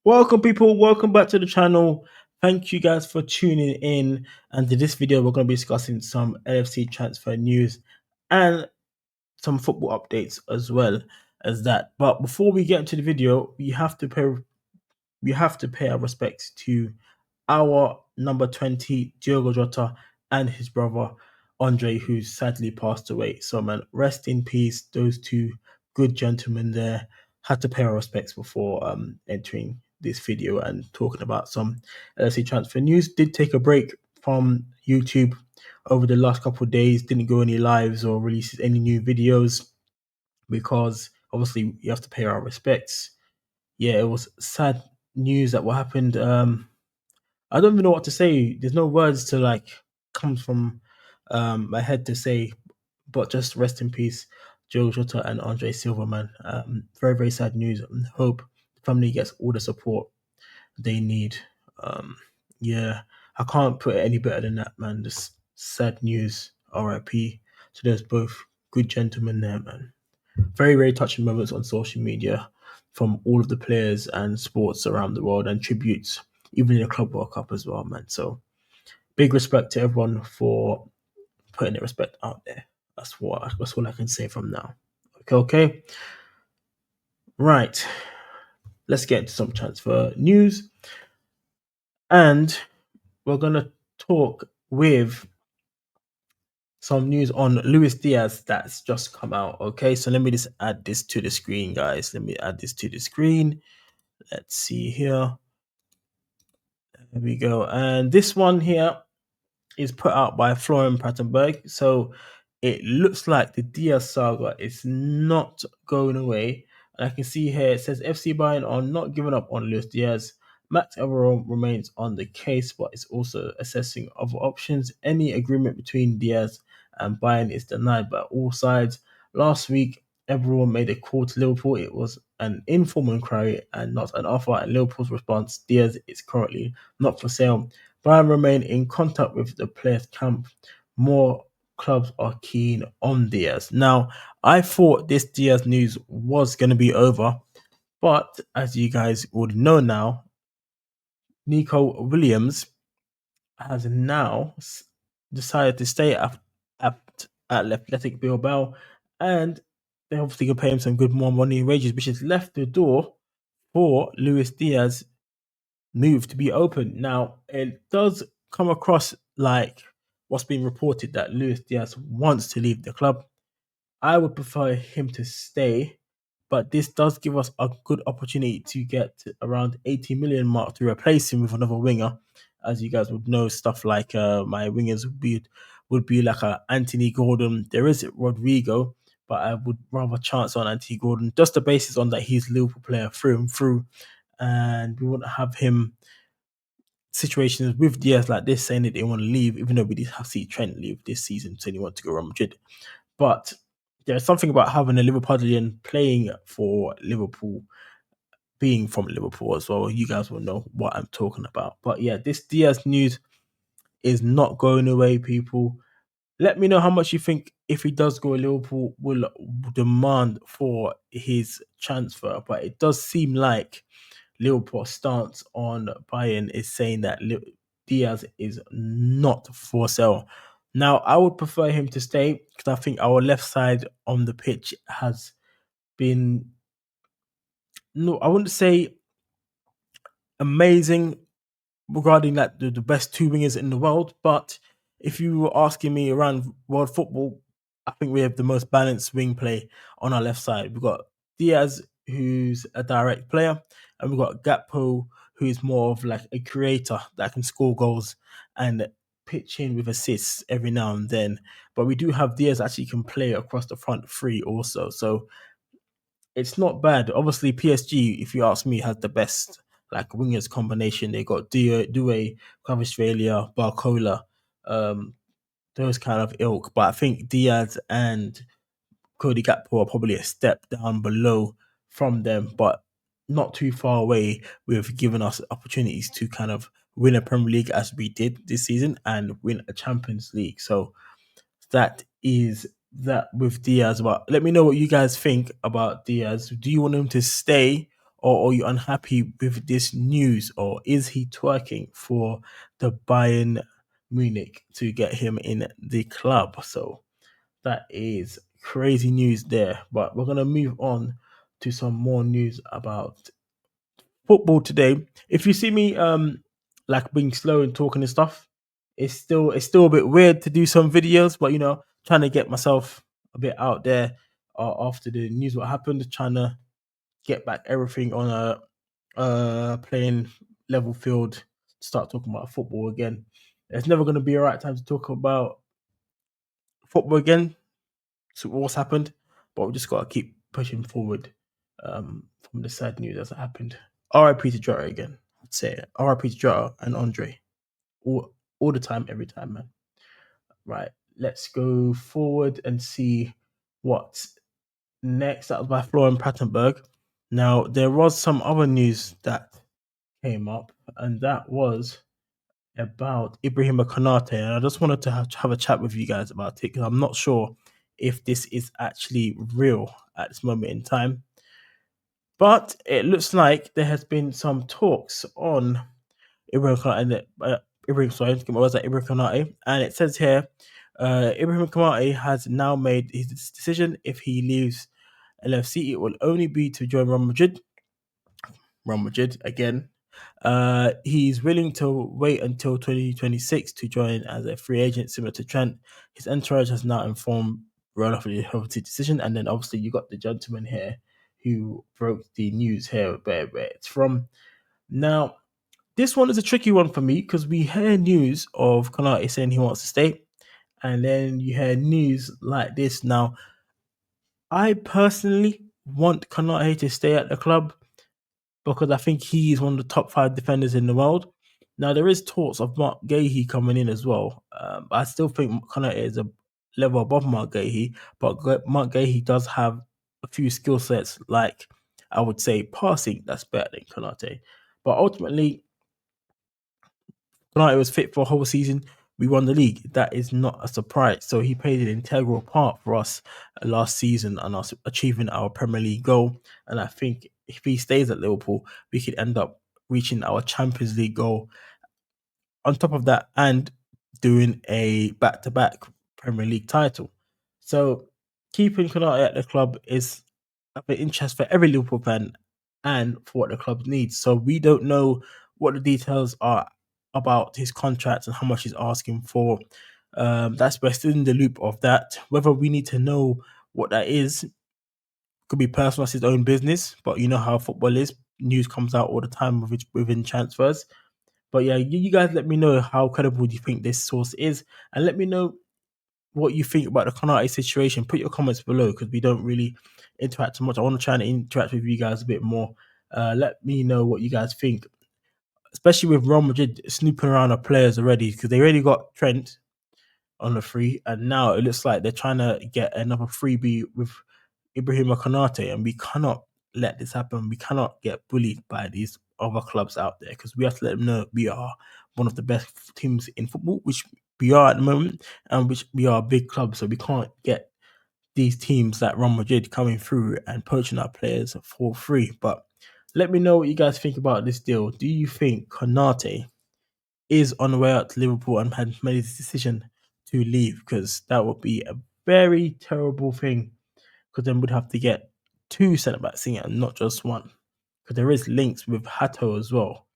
Welcome, people. Welcome back to the channel. Thank you guys for tuning in. And in this video, we're going to be discussing some LFC transfer news and some football updates as well as that. But before we get into the video, we have to pay our respects to our number 20, Diogo Jota, and his brother Andre, who sadly passed away. So, man, rest in peace. Those two good gentlemen there. Had to pay our respects before entering this video and talking about some LFC transfer news. Did take a break from YouTube over the last couple of days. Didn't go any lives or release any new videos because obviously you have to pay our respects. Yeah, it was sad news that what happened. I don't even know what to say. There's no words to come from my head to say, but just rest in peace, Joe Jota and Andre Silverman. Very, very sad news. Hope the family gets all the support they need. Yeah, I can't put it any better than that, man. Just sad news. RIP. So there's both good gentlemen there, man. Very, very touching moments on social media from all of the players and sports around the world and tributes, even in the Club World Cup as well, man. So big respect to everyone for putting the respect out there. That's all I can say from now. Okay. Right. Let's get into some transfer news. And we're gonna talk with some news on Luis Diaz that's just come out. Okay, so let me just add this to the screen, guys. Let me add this to the screen. Let's see here. There we go. And this one here is put out by Florian Prattenberg. So it looks like the Diaz saga is not going away. And I can see here it says FC Bayern are not giving up on Luis Diaz. Max Everall remains on the case, but is also assessing other options. Any agreement between Diaz and Bayern is denied by all sides. Last week, Everall made a call to Liverpool. It was an informal inquiry and not an offer. And Liverpool's response: Diaz is currently not for sale. Bayern remain in contact with the players' camp. More clubs are keen on Diaz. Now, I thought this Diaz news was going to be over, but as you guys would know now, Nico Williams has now decided to stay at Athletic Bilbao, and they obviously can pay him some good more money and wages, which has left the door for Luis Diaz move to be open. Now, it does come across like what's being reported that Luis Diaz wants to leave the club. I would prefer him to stay, but this does give us a good opportunity to get around 80 million mark to replace him with another winger. As you guys would know, stuff like my wingers would be like a Anthony Gordon. There is Rodrigo, but I would rather chance on Anthony Gordon, just the basis on that he's a Liverpool player through and through, and we wouldn't have him situations with Diaz like this saying that they want to leave, even though we did have see Trent leave this season saying he wanted to go Real Madrid. But there's something about having a Liverpudlian playing for Liverpool, being from Liverpool as well. You guys will know what I'm talking about. But yeah, this Diaz news is not going away, people. Let me know how much you think, if he does go, Liverpool will demand for his transfer. But it does seem like Liverpool's stance on Bayern is saying that Diaz is not for sale. Now, I would prefer him to stay because I think our left side on the pitch has been, no, I wouldn't say amazing regarding like the best two wingers in the world, but if you were asking me around world football, I think we have the most balanced wing play on our left side. We've got Diaz, who's a direct player, and we've got Gakpo, who is more of like a creator that can score goals and pitch in with assists every now and then. But we do have Diaz actually can play across the front three also. So it's not bad. Obviously, PSG, if you ask me, has the best like wingers combination. They got Due, Kvaratskhelia, Barcola, those kind of ilk. But I think Diaz and Cody Gakpo are probably a step down below from them, but not too far away. With giving us opportunities to kind of win a Premier League as we did this season and win a Champions League. So that is that with Diaz. But let me know what you guys think about Diaz. Do you want him to stay, or are you unhappy with this news, or is he twerking for the Bayern Munich to get him in the club? So that is crazy news there. But we're gonna move on to some more news about football today. If you see me like being slow and talking and stuff, it's still a bit weird to do some videos, but trying to get myself a bit out there after the news what happened, trying to get back everything on a playing level field, start talking about football again. It's never going to be a right time to talk about football again. So what's happened, but we just got to keep pushing forward from the sad news that's happened. RIP to Jota again. I'd say RIP to Jota and Andre. All the time, every time, man. Right. Let's go forward and see what's next. That was by Florian Prattenberg. Now, there was some other news that came up, and that was about Ibrahim Konate. And I just wanted to have a chat with you guys about it because I'm not sure if this is actually real at this moment in time. But it looks like there has been some talks on Ibrahim Konate. Ibrahim Konate, and it says here, Ibrahim Konate has now made his decision. If he leaves LFC, it will only be to join Real Madrid. Real Madrid again. He's willing to wait until 2026 to join as a free agent, similar to Trent. His entourage has now informed Real of the decision, and then obviously you got the gentleman here who broke the news here where it's from. Now, this one is a tricky one for me because we hear news of Konate saying he wants to stay, and then you hear news like this. Now, I personally want Konate to stay at the club because I think he is one of the top 5 defenders in the world. Now, there is talks of Mark Gahey coming in as well. I still think Konate is a level above Mark Gahey, but Mark Gahey does have a few skill sets, like I would say passing, that's better than Konate. But ultimately, Konate was fit for a whole season. We won the league. That is not a surprise. So he played an integral part for us last season and us achieving our Premier League goal. And I think if he stays at Liverpool, we could end up reaching our Champions League goal. On top of that, and doing a back-to-back Premier League title. So keeping Konate at the club is of interest for every Liverpool fan and for what the club needs. So we don't know what the details are about his contract and how much he's asking for. We're still in the loop of that. Whether we need to know what that is could be personal, as his own business. But you know how football is. News comes out all the time within transfers. But yeah, you guys let me know how credible do you think this source is, and let me know what you think about the Konate situation. Put your comments below because we don't really interact too much. I want to try and interact with you guys a bit more. Let me know what you guys think, especially with Real Madrid snooping around our players already because they already got Trent on the free, and now it looks like they're trying to get another freebie with Ibrahim Konate, and we cannot let this happen. We cannot get bullied by these other clubs out there because we have to let them know we are one of the best teams in football, which we are at the moment, and which we are a big club. So we can't get these teams like Real Madrid coming through and poaching our players for free. But let me know what you guys think about this deal. Do you think Konate is on the way out to Liverpool and had made his decision to leave? Because that would be a very terrible thing because then we'd have to get 2 centre backs in and not just one. Because there is links with Hato as well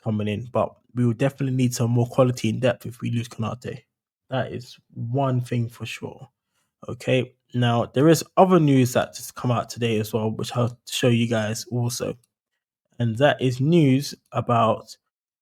coming in, but we will definitely need some more quality in depth if we lose Konate. That is one thing for sure. Okay, now there is other news that just come out today as well, which I'll show you guys also, and that is news about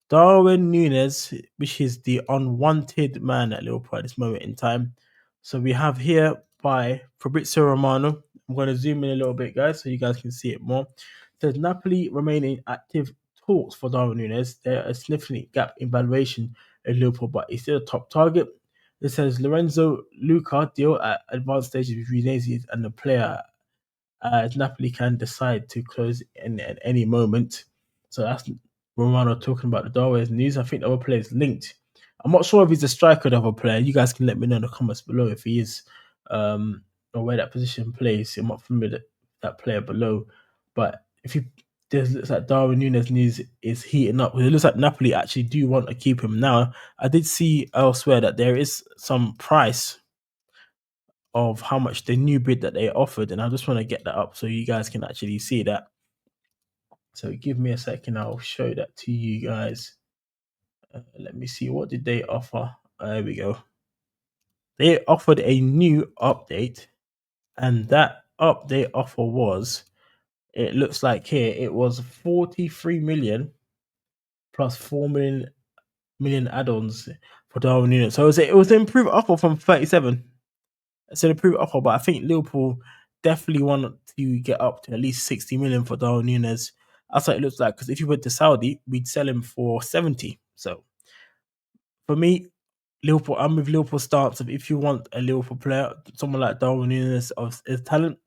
Darwin Nunez, which is the unwanted man at Liverpool at this moment in time. So we have here by Fabrizio Romano. I'm going to zoom in a little bit, guys, so you guys can see it more. It says Napoli remain in active talks for Darwin Nunez. There are a significant gap in valuation at Liverpool, but he's still a top target. It says Lorenzo Luca deal at advanced stages with Udinese and the player as Napoli can decide to close in at any moment. So that's Romano talking about the Darwin's news. I think the other player is linked. I'm not sure if he's a striker or the other player. You guys can let me know in the comments below if he is or where that position plays. I'm not familiar with that player below. But if you This looks like Darwin Nunez news is heating up. It looks like Napoli actually do want to keep him. Now, I did see elsewhere that there is some price of how much the new bid that they offered, and I just want to get that up so you guys can actually see that. So give me a second, I'll show that to you guys. Let me see, what did they offer? There we go. They offered a new update, and that update offer was, it looks like here, it was 43 million plus 4 million add-ons for Darwin Nunez. So it was an improved offer from 37. It's an improved offer, but I think Liverpool definitely want to get up to at least 60 million for Darwin Nunez. That's what it looks like, because if you went to Saudi, we'd sell him for 70. So for me, Liverpool, I'm with Liverpool stance of, if you want a Liverpool player, someone like Darwin Nunez of his talent,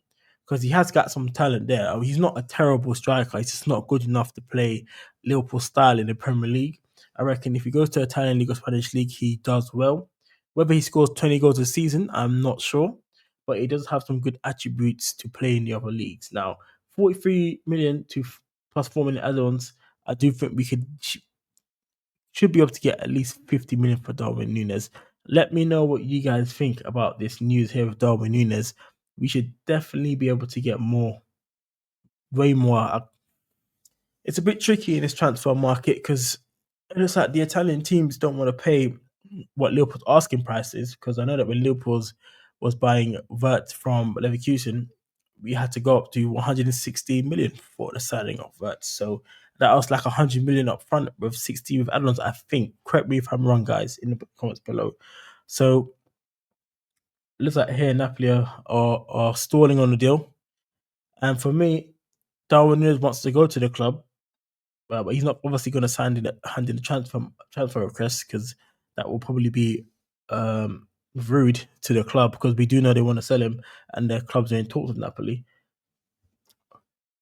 because he has got some talent there. He's not a terrible striker. He's just not good enough to play Liverpool style in the Premier League. I reckon if he goes to Italian League or Spanish League, he does well. Whether he scores 20 goals a season, I'm not sure, but he does have some good attributes to play in the other leagues. Now, 43 million to plus 4 million add-ons, I do think we should be able to get at least 50 million for Darwin Nunez. Let me know what you guys think about this news here of Darwin Nunez. We should definitely be able to get more, way more. It's a bit tricky in this transfer market because it looks like the Italian teams don't want to pay what Liverpool's asking price is, because I know that when Liverpool was buying Vert from Leverkusen, we had to go up to 116 million for the signing of Vert. So that was like 100 million up front with 60 with add-ons, I think. Correct me if I'm wrong, guys, in the comments below. So it looks like here Napoli are stalling on the deal. And for me, Darwin Nunez wants to go to the club, but he's not obviously going to hand in the transfer request, because that will probably be rude to the club, because we do know they want to sell him and their clubs are in talks with Napoli.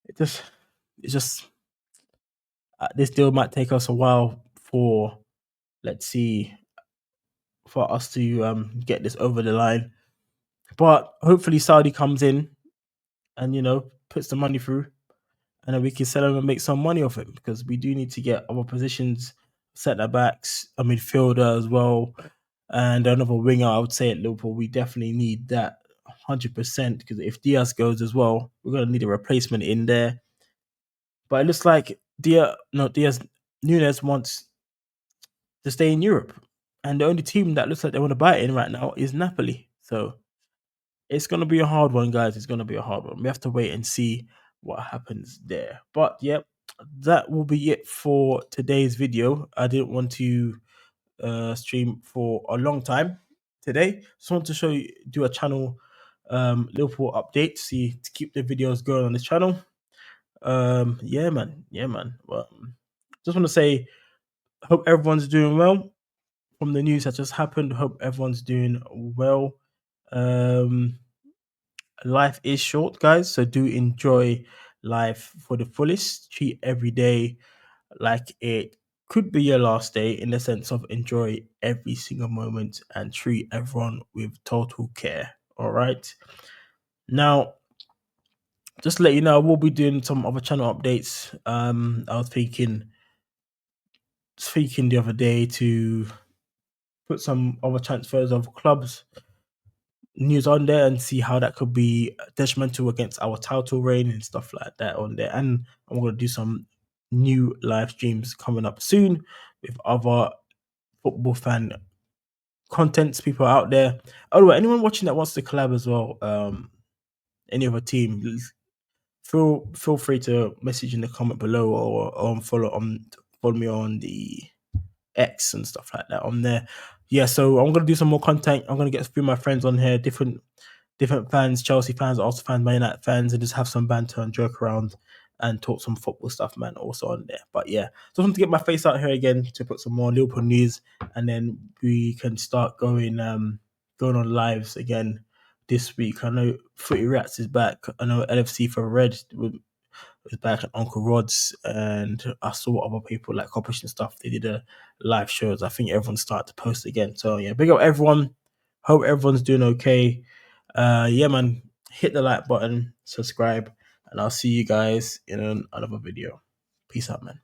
It's just this deal might take us a while for, let's see, for us to get this over the line. But hopefully Saudi comes in and puts the money through, and then we can sell him and make some money off him, because we do need to get other positions, centre backs, a midfielder as well, and another winger. I would say at Liverpool, we definitely need that 100%, because if Diaz goes as well, we're going to need a replacement in there. But it looks like Nunez wants to stay in Europe, and the only team that looks like they want to buy it in right now is Napoli. So it's going to be a hard one, guys. It's going to be a hard one. We have to wait and see what happens there. But yeah, that will be it for today's video. I didn't want to stream for a long time today. Just want to do a channel Liverpool update, to keep the videos going on this channel. Yeah, man. Well, just want to say, hope everyone's doing well. From the news that just happened, hope everyone's doing well. Life is short, guys, so do enjoy life for the fullest. Treat every day like it could be your last day, in the sense of enjoy every single moment and treat everyone with total care. All right. Now, just to let you know, I will be doing some other channel updates. I was speaking the other day to put some other transfers of clubs news on there and see how that could be detrimental against our title reign and stuff like that on there. And I'm going to do some new live streams coming up soon with other football fan contents people out there. Oh, well, anyone watching that wants to collab as well, any other team, feel free to message in the comment below, or follow me on the X and stuff like that on there. Yeah, so I'm gonna do some more content. I'm gonna get a few of my friends on here, different fans, Chelsea fans, Arsenal fans, Man United fans, and just have some banter and joke around and talk some football stuff, man, also on there. But yeah, just want to get my face out here again to put some more Liverpool news, and then we can start going on lives again this week. I know Footy Reacts is back. I know LFC for Red was back at Uncle Rod's, and I saw other people like Coppish and stuff. They did a live shows. I think everyone started to post again. So yeah, big up everyone. Hope everyone's doing okay. Yeah, man, hit the like button, subscribe, and I'll see you guys in another video. Peace out, man.